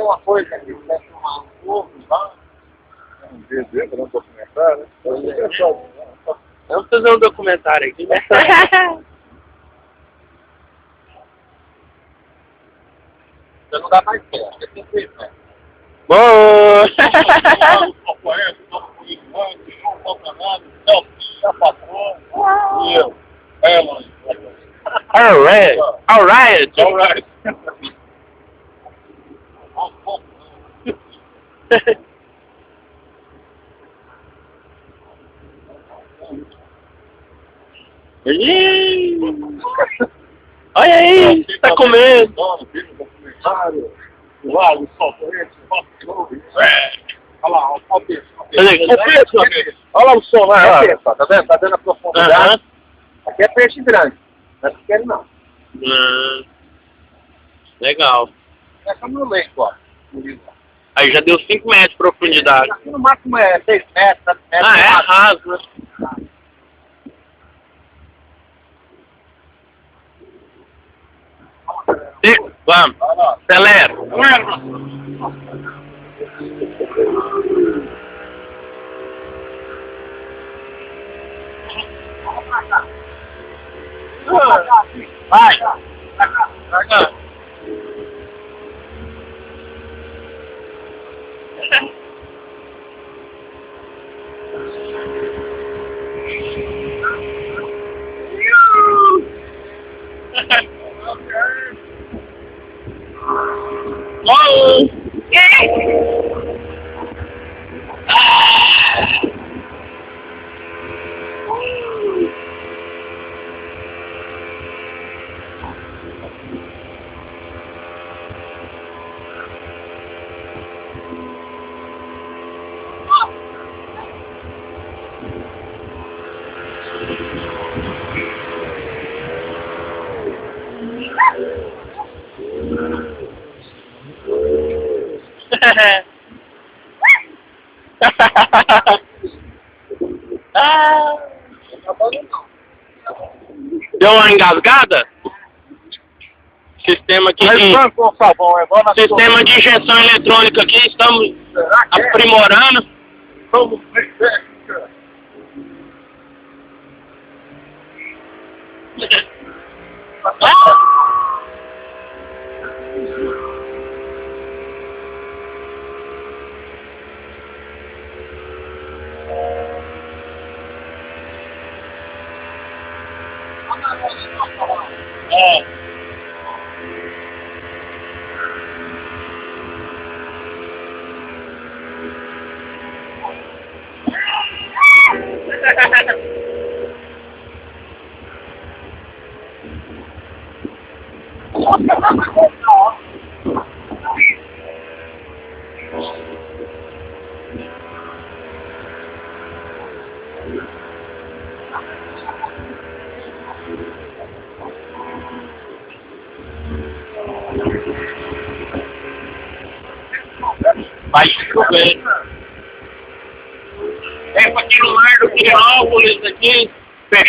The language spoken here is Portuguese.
uma coisa aqui, vai tomar um pouco, tá? Um vídeo, entra no documentário, Vamos fazer um documentário aqui, né? Você não dá mais certo, é sempre isso, né? Boa! O poente, o comandante, o campeonato, o patrão, e eu. Mãe. Alright! Alright! Alright. Ih! Olha aí! Tá comendo! O lago, o poente, olha lá, o peixe. Olha lá o som lá, É peixe, ó, tá vendo? Tá vendo a profundidade? Aqui é peixe grande, não é pequeno não. Legal. É como no leito, ó. Aí já deu 5 metros de profundidade. Aqui no máximo é 6 metros, 7 metros. Ah, é raso, né? Vamos, acelera. Vai. Pra cá. Deu uma engasgada? Sistema aqui de... Sistema de injeção eletrônica aqui, estamos aprimorando. Vamos Vai chover. É para aqui no mar do Pirinópolis, aqui, fechado.